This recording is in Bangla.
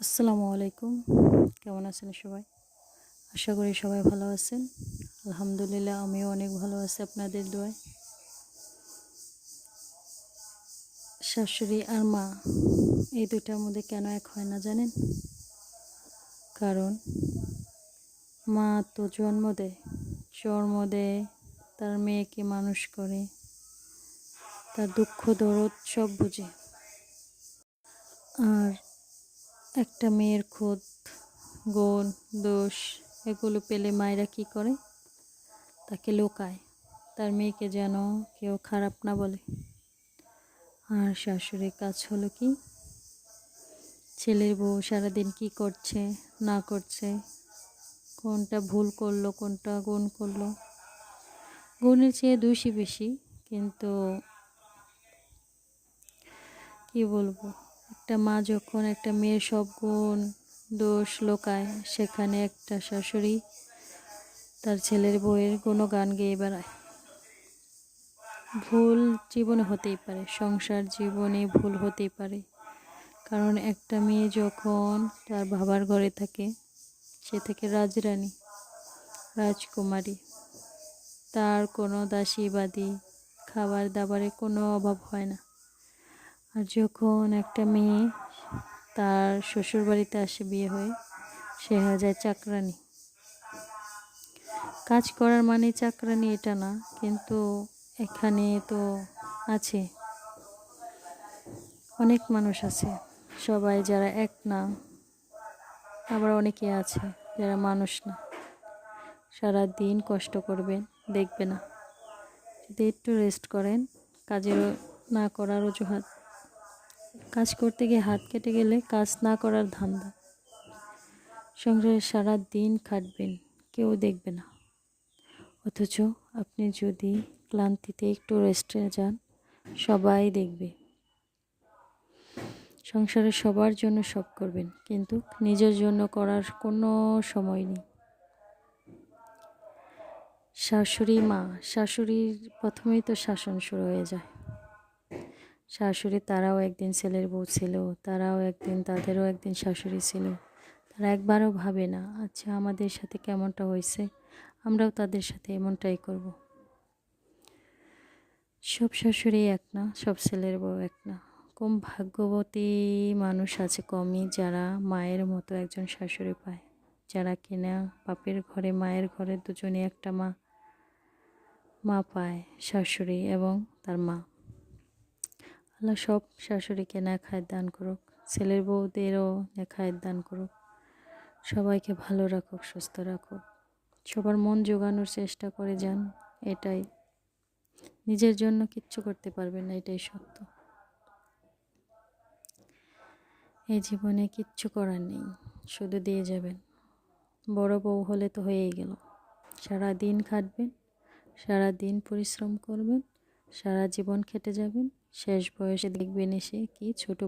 আসসালামু আলাইকুম। কেমন আছেন সবাই? আশা করি সবাই ভালো আছেন। আলহামদুলিল্লাহ আমিও অনেক ভালো আছি আপনাদের দোয়ায়। শাশুড়ি আর মা এই দুইটার মধ্যে কেন এক হয় না জানেন? কারণ মা তো জন্ম দেয়, তার মেয়েকে মানুষ করে, তার দুঃখ দরদ সব বুঝে। আর একটা মেয়ের খুঁত, গুণ, দোষ এগুলো পেলে মায়েরা কি করে? তাকে লুকায়, তার মেয়েকে যেন কেউ খারাপ না বলে। আর শাশুড়ির কাজ হলো কি, ছেলের বউ সারাদিন কি করছে না করছে, কোনটা ভুল করলো কোনটা গুণ করলো, গুণের চেয়ে দোষই বেশি। কিন্তু কি বলবো, একটা মা যখন একটা মেয়ের সব গুণ দোষ লোকায়, সেখানে একটা শাশুড়ি তার ছেলের বউয়ের গুণগান গেয়ে বেড়ায়। ভুল জীবনে হতেই পারে, সংসার জীবনে ভুল হতেই পারে। কারণ একটা মেয়ে যখন তার বাবার ঘরে থাকে, সে থেকে রাজরানী, রাজকুমারী, তার কোনো দাসীবাদী, খাবার দাবারের কোনো অভাব হয় না। আর যখন একটা মেয়ে তার শ্বশুরবাড়িতে আসে বিয়ে হয়ে, সে হয়ে যায় চাকরানী। কাজ করার মানে চাকরানী এটা না, কিন্তু এখানে তো আছে অনেক মানুষ আছে, সবাই যারা এক না, আবার অনেকে আছে যারা মানুষ না। সারা দিন কষ্ট করবেন, দেখবে না। যদি একটু রেস্ট করেন, কাজের না করার অজুহাত, কাজ করতে গিয়ে হাত কেটে গেলে কাজ না করার ধান্দা। সংসারে সারা দিন খাটবেন, কেউ দেখবে না। অথচ আপনি যদি ক্লান্তিতে একটু রেস্টে যান, সবাই দেখবে। সংসারে সবার জন্য সব করবেন, কিন্তু নিজের জন্য করার কোনো সময় নেই। শাশুড়ির প্রথমেই তো শাসন শুরু হয়ে যায়। শাশুড়ি তারাও একদিন ছেলের বউ ছিল, তাদেরও একদিন শাশুড়ি ছিল। তারা একবারও ভাবে না, আচ্ছা আমাদের সাথে কেমনটা হয়েছে, আমরাও তাদের সাথে এমনটাই করব। সব শাশুড়ি এক না, সব ছেলের বউ এক না। কম ভাগ্যবতী মানুষ আছে কমই, যারা মায়ের মতো একজন শাশুড়ি পায়, যারা কিনা বাপের ঘরে মায়ের ঘরে দুজনে একটা মা পায়, শাশুড়ি এবং তার মা। আল্লাহ সব শাশুড়িকে নেখায়েত দান করুক, ছেলের বউদেরও নেখায়েত দান করুক, সবাইকে ভালো রাখুক, সুস্থ রাখুক, সবার মন জোগানোর চেষ্টা করে যান। এটাই, নিজের জন্য কিচ্ছু করতে পারবেন না, এটাই সত্য। এই জীবনে কিচ্ছু করার নেই, শুধু দিয়ে যাবেন। বড় বউ হলে তো হয়েই গেল, সারা দিন খাটবেন, সারা দিন পরিশ্রম করবেন, সারা জীবন খেটে যাবেন, শেষ বয়সে দেখবেন এসে কি ছোট